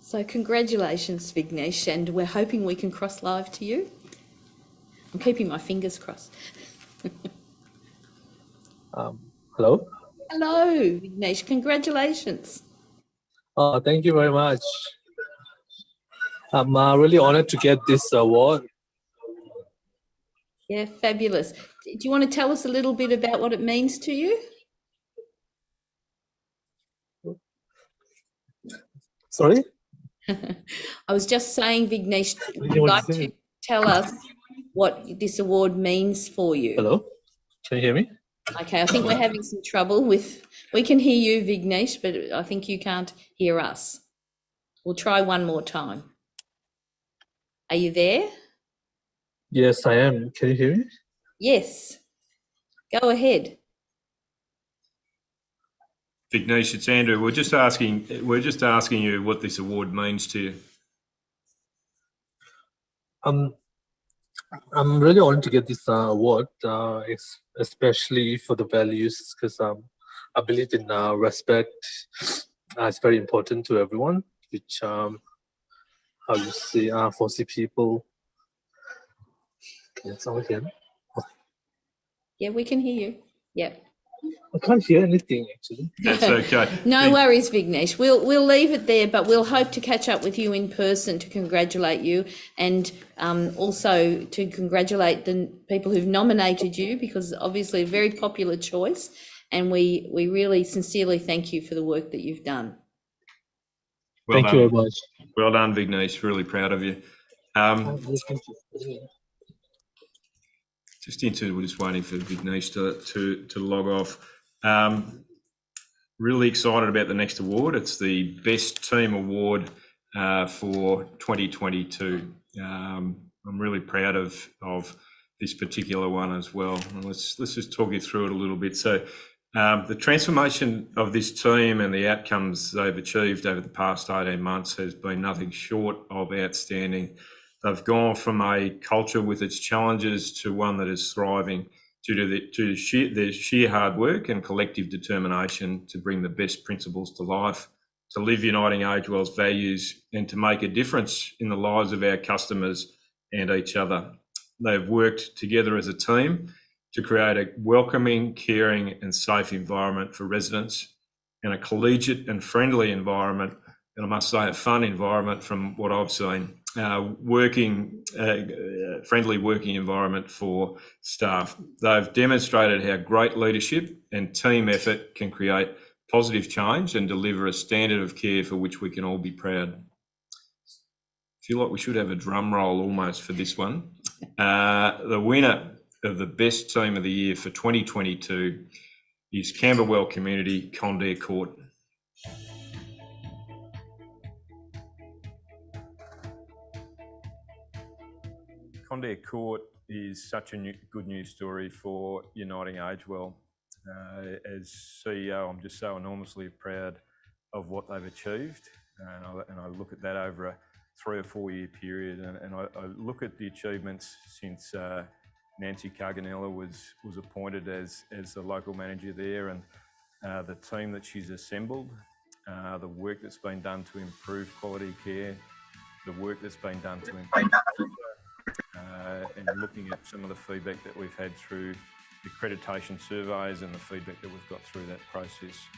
So congratulations, Vignesh, and we're hoping we can cross live to you. I'm keeping my fingers crossed. Hello? Hello, Vignesh, congratulations. Thank you very much. I'm really honored to get this award. Yeah, fabulous. Do you want to tell us a little bit about what it means to you? Sorry? I was just saying, Vignesh, would you like to tell us what this award means for you? Hello? Can you hear me? Okay, I think we're having some trouble with, we can hear you, Vignesh, but I think you can't hear us. We'll try one more time. Are you there? Yes, I am. Can you hear me? Yes. Go ahead. Vignesh, it's Andrew. We're just asking you what this award means to you. I'm really honored to get this award, especially for the values, because I believe in respect. It's very important to everyone, which how you see foresee people. Yes, over here. Yeah, we can hear you. Yeah. I can't hear anything actually. That's okay. No worries, Vignesh. We'll leave it there, but we'll hope to catch up with you in person to congratulate you, and also to congratulate the people who've nominated you, because obviously a very popular choice, and we really sincerely thank you for the work that you've done. Thank you very much. Well done, Vignesh. Really proud of you. We're just waiting for Vignesh to log off. Really excited about the next award. It's the Best Team Award for 2022. I'm really proud of this particular one as well. And let's just talk you through it a little bit. So the transformation of this team and the outcomes they've achieved over the past 18 months has been nothing short of outstanding. They've gone from a culture with its challenges to one that is thriving due to their sheer hard work and collective determination to bring the best principles to life, to live uniting AgeWell's values, and to make a difference in the lives of our customers and each other. They've worked together as a team to create a welcoming, caring and safe environment for residents, and a collegiate and friendly environment, and I must say a fun environment from what I've seen. Friendly working environment for staff. They've demonstrated how great leadership and team effort can create positive change and deliver a standard of care for which we can all be proud. I feel like we should have a drum roll almost for this one. The winner of the Best Team of the Year for 2022 is Camberwell Community, Condair Court. Condair Court is such a good news story for Uniting AgeWell. As CEO, I'm just so enormously proud of what they've achieved, and I look at that over a 3 or 4 year period, and I look at the achievements since Nancy Carganella was appointed as the local manager there, and the team that she's assembled, the work that's been done to improve quality care, the work that's been done to improve and looking at some of the feedback that we've had through the accreditation surveys and the feedback that we've got through that process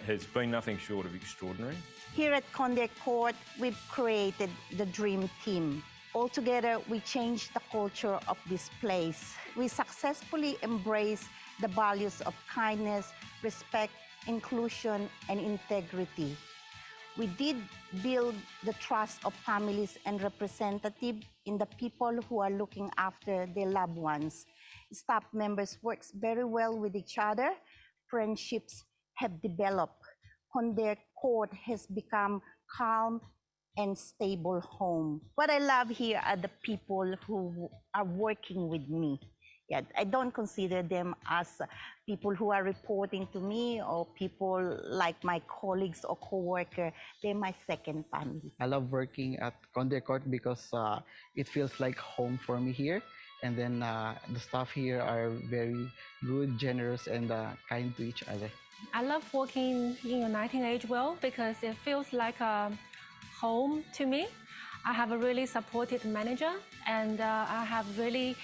has been nothing short of extraordinary. Here at Condair Court, we've created the dream team. Altogether, we changed the culture of this place. We successfully embrace the values of kindness, respect, inclusion, and integrity. We did build the trust of families and representatives in the people who are looking after their loved ones. Staff members work very well with each other. Friendships have developed. Conde Court has become calm and stable home. What I love here are the people who are working with me. Yeah, I don't consider them as people who are reporting to me or people like my colleagues or co-worker. They're my second family. I love working at Conde Court because it feels like home for me here. And then the staff here are very good, generous, and kind to each other. I love working in Uniting AgeWell because it feels like a home to me. I have a really supportive manager, and I have really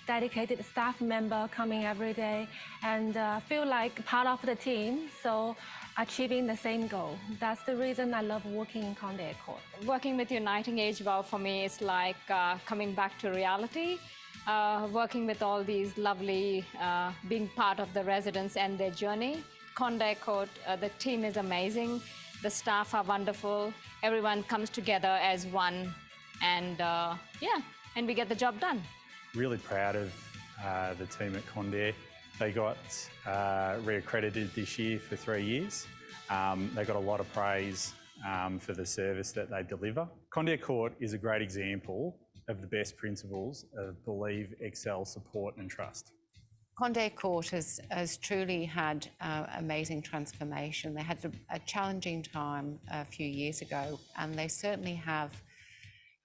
dedicated staff member coming every day, and feel like part of the team, so achieving the same goal. That's the reason I love working in Conde Court. Working with Uniting AgeWell for me is like coming back to reality. Working with all these lovely, being part of the residents and their journey. Conde Court, the team is amazing. The staff are wonderful. Everyone comes together as one, and and we get the job done. Really proud of the team at Conde. They got reaccredited this year for 3 years. They got a lot of praise for the service that they deliver. Conde Court is a great example of the best principles of believe, excel, support and trust. Conde Court has truly had amazing transformation. They had a challenging time a few years ago, and they certainly have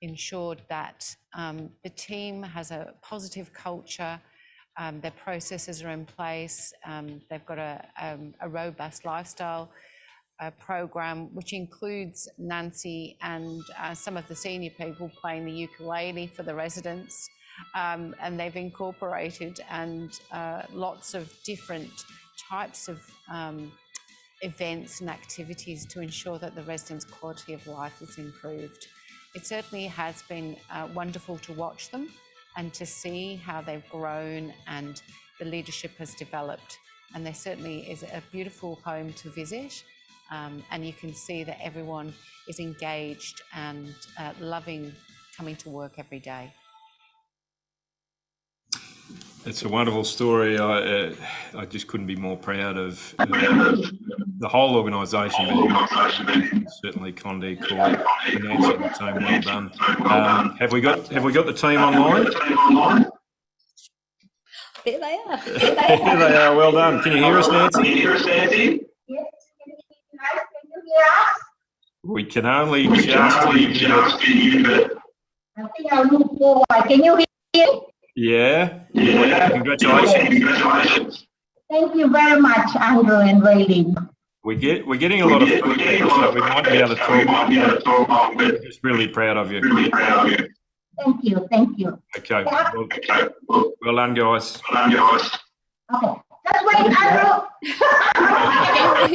ensured that the team has a positive culture, their processes are in place, they've got a robust lifestyle program, which includes Nancy and some of the senior people playing the ukulele for the residents. And they've incorporated lots of different types of events and activities to ensure that the residents' quality of life is improved. It certainly has been wonderful to watch them and to see how they've grown and the leadership has developed. And there certainly is a beautiful home to visit. And you can see that everyone is engaged and loving coming to work every day. It's a wonderful story. I just couldn't be more proud of the whole organisation, certainly Conde Court, Nancy and the team. Well done. Have we got the team online? There they are. Here they are. Well done. Can you hear us, Nancy? We can only just hear you. I think I'll move forward. Can you hear me? Yeah. Congratulations. Thank you very much, Andrew and Raelene. We're getting a lot of feedback, so we might be able to talk. We're just really proud of you. Thank you. Thank you. Okay. Well done, guys. Okay. Just wait, Andrew.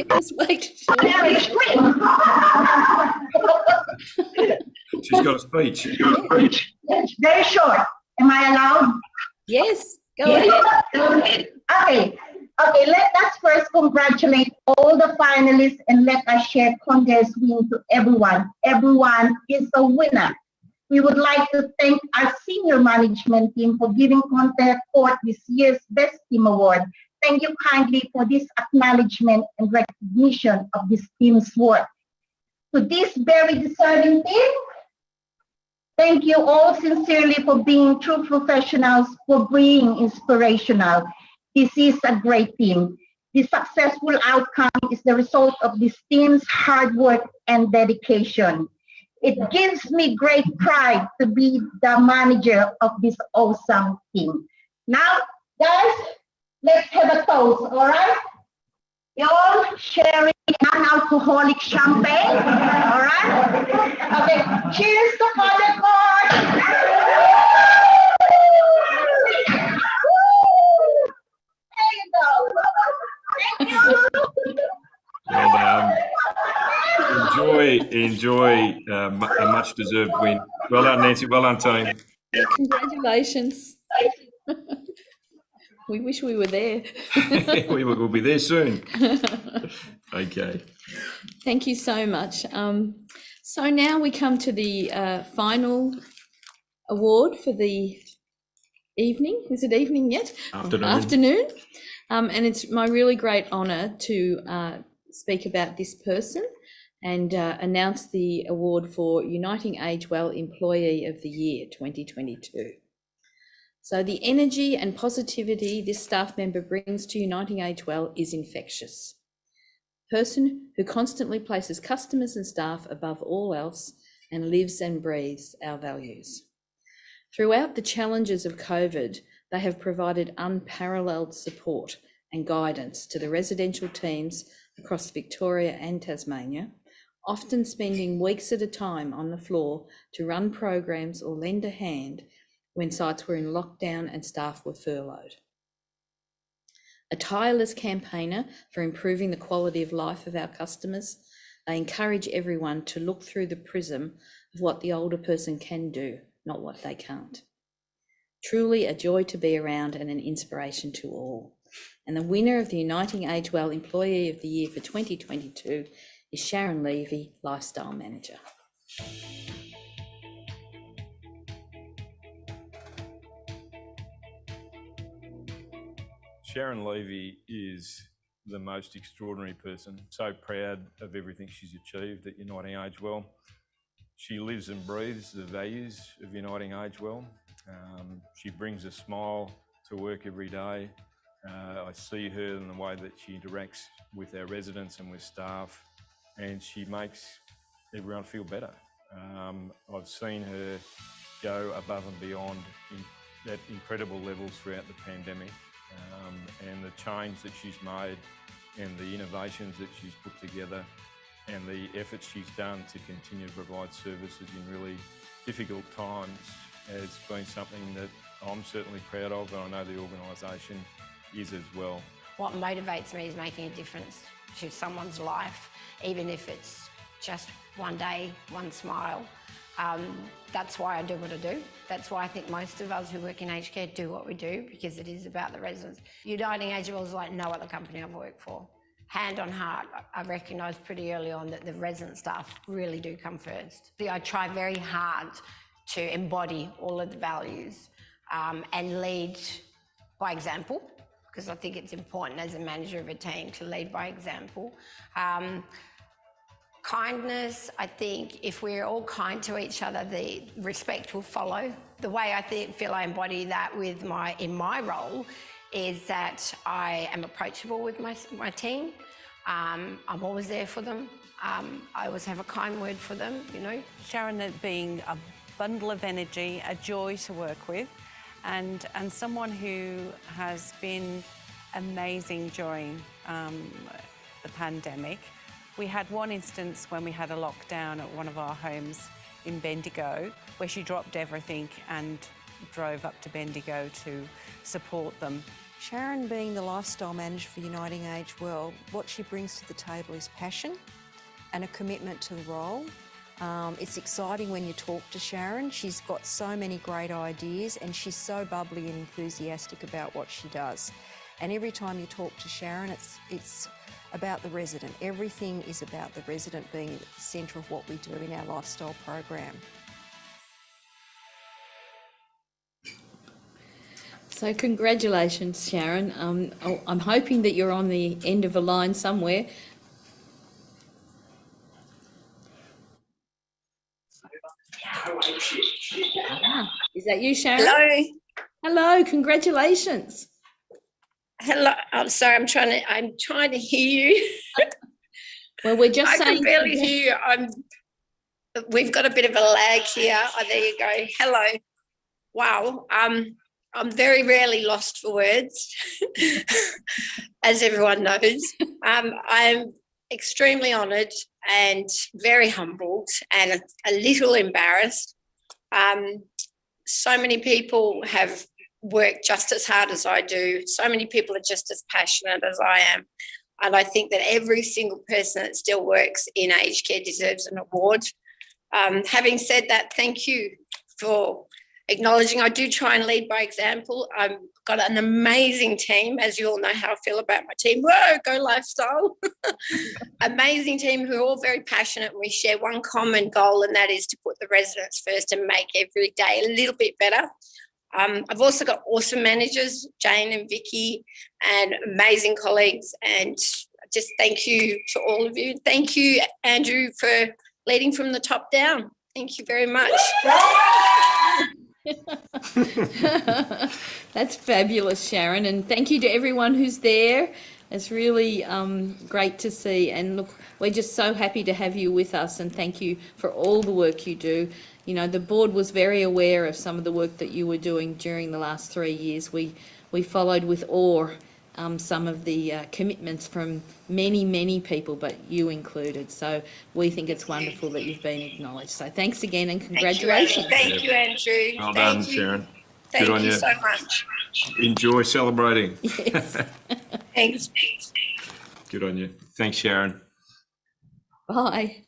Just wait. She's got a speech. Yes, very short. Am I allowed? Yes. Go ahead. Okay, let us first congratulate all the finalists and let us share Conde's win to everyone. Everyone is a winner. We would like to thank our senior management team for giving Conde Court this year's Best Team Award. Thank you kindly for this acknowledgement and recognition of this team's work. To this very deserving team, thank you all sincerely for being true professionals, for being inspirational. This is a great team. The successful outcome is the result of this team's hard work and dedication. It gives me great pride to be the manager of this awesome team. Now, guys, let's have a toast, all right? You're all sharing non-alcoholic champagne, all right? Okay, cheers to Conde Court. There you go. Thank you. And enjoy a much-deserved win. Well done, Nancy. Well done, team. Congratulations. We wish we were there. We will be there soon. Okay. Thank you so much. So now we come to the final award for the evening. Is it evening yet? Afternoon. And it's my really great honour to speak about this person and announce the award for Uniting AgeWell Employee of the Year 2022. So the energy and positivity this staff member brings to Uniting AgeWell is infectious. Person who constantly places customers and staff above all else and lives and breathes our values. Throughout the challenges of COVID, they have provided unparalleled support and guidance to the residential teams across Victoria and Tasmania, often spending weeks at a time on the floor to run programs or lend a hand when sites were in lockdown and staff were furloughed. A tireless campaigner for improving the quality of life of our customers, they encourage everyone to look through the prism of what the older person can do, not what they can't. Truly a joy to be around and an inspiration to all. And the winner of the Uniting AgeWell Employee of the Year for 2022 is Sharon Levy, Lifestyle Manager. Sharon Levy is the most extraordinary person. So proud of everything she's achieved at Uniting AgeWell. She lives and breathes the values of Uniting AgeWell. She brings a smile to work every day. I see her in the way that she interacts with our residents and with staff, and she makes everyone feel better. I've seen her go above and beyond at incredible levels throughout the pandemic. And the change that she's made and the innovations that she's put together and the efforts she's done to continue to provide services in really difficult times has been something that I'm certainly proud of, and I know the organisation is as well. What motivates me is making a difference to someone's life, even if it's just one day, one smile. That's why I do what I do. That's why I think most of us who work in aged care do what we do, because it is about the residents. Uniting AgeWell is like no other company I've worked for. Hand on heart, I recognised pretty early on that the resident staff really do come first. I try very hard to embody all of the values and lead by example, because I think it's important as a manager of a team to lead by example. Kindness, I think if we're all kind to each other, the respect will follow. The way I feel I embody that in my role is that I am approachable with my team. I'm always there for them. I always have a kind word for them, you know. Sharon being a bundle of energy, a joy to work with, and someone who has been amazing during the pandemic. We had one instance when we had a lockdown at one of our homes in Bendigo, where she dropped everything and drove up to Bendigo to support them. Sharon, being the lifestyle manager for Uniting AgeWell, what she brings to the table is passion and a commitment to the role. It's exciting when you talk to Sharon. She's got so many great ideas and she's so bubbly and enthusiastic about what she does. And every time you talk to Sharon, it's about the resident. Everything is about the resident being at the centre of what we do in our lifestyle program. So congratulations, Sharon. I'm hoping that you're on the end of a line somewhere. Is that you, Sharon? Hello. Hello, congratulations. Hello. I'm sorry, I'm trying to hear you. Well, we're just I saying. can barely hear you. We've got a bit of a lag here. Oh, there you go. Hello. Wow. I'm very rarely lost for words, as everyone knows. I'm extremely honoured and very humbled and a little embarrassed. So many people have worked just as hard as I do. So many people are just as passionate as I am. And I think that every single person that still works in aged care deserves an award. Having said that, thank you for acknowledging I do try and lead by example. I've got an amazing team, as you all know how I feel about my team. Whoa, go lifestyle. Amazing team who are all very passionate, and we share one common goal, and that is to put the residents first and make every day a little bit better. I've also got awesome managers, Jane and Vicky, and amazing colleagues, and just thank you to all of you. Thank you, Andrew, for leading from the top down. Thank you very much. That's fabulous, Sharon, and thank you to everyone who's there. It's really great to see, and look, we're just so happy to have you with us, and thank you for all the work you do. You know, the board was very aware of some of the work that you were doing during the last 3 years. We followed with awe some of the commitments from many people, but you included. So we think it's wonderful that you've been acknowledged. So thanks again and congratulations. Thank you, Andrew. Well Thank done, you. Sharon. Thank Good on you you. so much. Enjoy celebrating. Yes. Thanks. Good on you. Thanks, Sharon. Bye.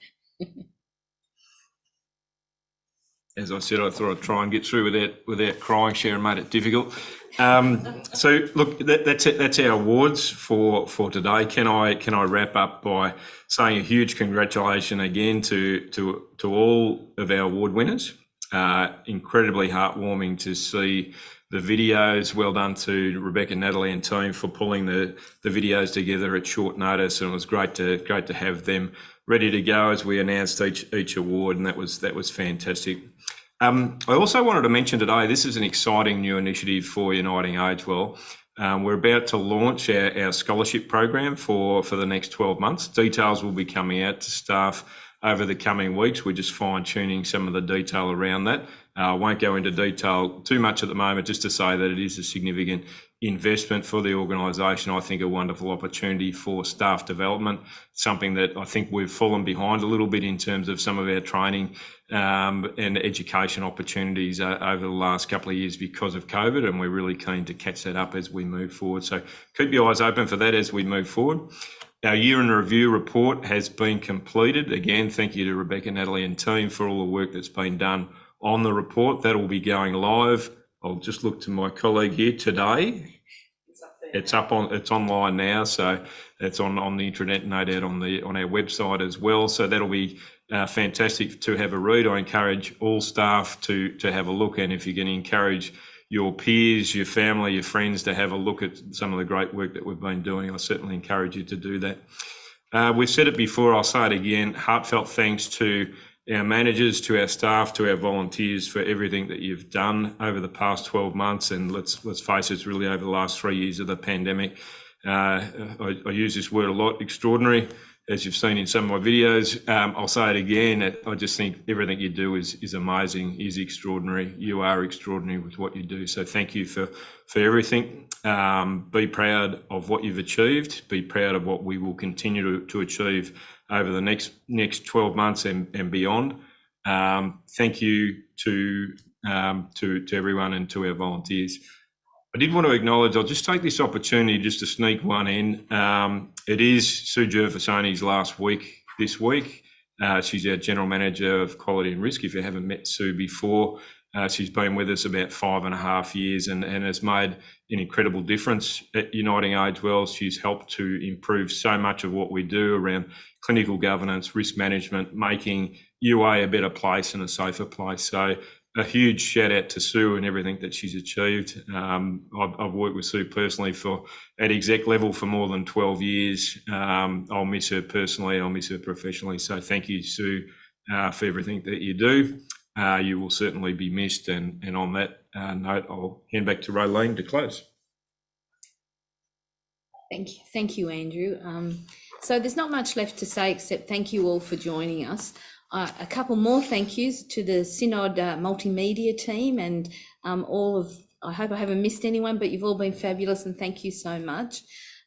As I said, I thought I'd try and get through without crying. Sharon made it difficult. So look, that's our awards for today. Can I wrap up by saying a huge congratulations again to all of our award winners. Incredibly heartwarming to see the videos. Well done to Rebecca, Natalie, and team for pulling the videos together at short notice, and it was great to have them ready to go as we announced each award, and that was fantastic. I also wanted to mention today, this is an exciting new initiative for Uniting AgeWell. We're about to launch our scholarship program for the next 12 months. Details will be coming out to staff over the coming weeks. We're just fine-tuning some of the detail around that. I won't go into detail too much at the moment, just to say that it is a significant investment for the organisation. I think a wonderful opportunity for staff development, something that I think we've fallen behind a little bit in terms of some of our training and education opportunities over the last couple of years because of COVID, and we're really keen to catch that up as we move forward. So keep your eyes open for that as we move forward. Our year in review report has been completed. Again, thank you to Rebecca, Natalie and team for all the work that's been done on the report. That will be going live. I'll just look to my colleague here today. It's online now, so it's on the internet, no doubt on our website as well. So that'll be fantastic to have a read. I encourage all staff to have a look, and if you're going to encourage your peers, your family, your friends to have a look at some of the great work that we've been doing, I certainly encourage you to do that. We've said it before, I'll say it again, heartfelt thanks to our managers, to our staff, to our volunteers for everything that you've done over the past 12 months. And let's face it, it's really over the last 3 years of the pandemic. I use this word a lot, extraordinary, as you've seen in some of my videos. I'll say it again, I just think everything you do is amazing, is extraordinary. You are extraordinary with what you do. So thank you for everything. Be proud of what you've achieved. Be proud of what we will continue to achieve over the next 12 months and beyond. Thank you to everyone and to our volunteers. I did want to acknowledge, I'll just take this opportunity just to sneak one in. It is Sue Gervasoni's last week this week. She's our General Manager of Quality and Risk. If you haven't met Sue before, she's been with us about 5.5 years and has made an incredible difference at Uniting AgeWell. She's helped to improve so much of what we do around clinical governance, risk management, making UA a better place and a safer place. So a huge shout out to Sue and everything that she's achieved. I've worked with Sue personally at exec level for more than 12 years. I'll miss her personally, I'll miss her professionally. So thank you, Sue, for everything that you do. You will certainly be missed. And on that note, I'll hand back to Raelene to close. Thank you, Andrew. So there's not much left to say except thank you all for joining us. A couple more thank yous to the Synod multimedia team and I hope I haven't missed anyone, but you've all been fabulous and thank you so much.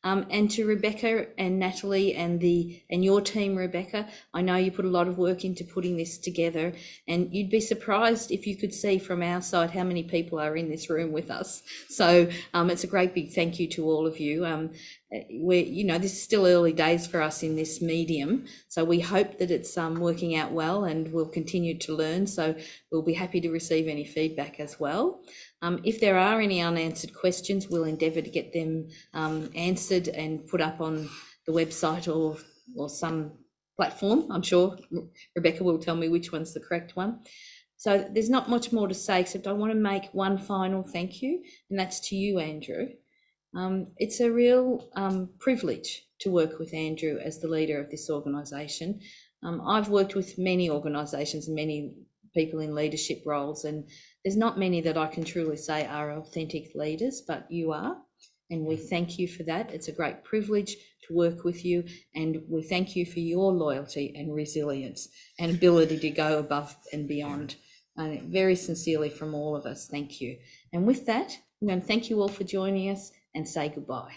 And to Rebecca and Natalie and your team, Rebecca, I know you put a lot of work into putting this together, and you'd be surprised if you could see from our side how many people are in this room with us. So it's a great big thank you to all of you. this is still early days for us in this medium, so we hope that it's working out well, and we'll continue to learn. So we'll be happy to receive any feedback as well. If there are any unanswered questions, we'll endeavour to get them answered and put up on the website or some platform. I'm sure Rebecca will tell me which one's the correct one. So there's not much more to say, except I want to make one final thank you, and that's to you, Andrew. It's a real privilege to work with Andrew as the leader of this organisation. I've worked with many organisations and many people in leadership roles, and there's not many that I can truly say are authentic leaders, but you are, and we thank you for that. It's a great privilege to work with you, and we thank you for your loyalty and resilience and ability to go above and beyond. And very sincerely from all of us, thank you. And with that, I'm going to thank you all for joining us and say goodbye.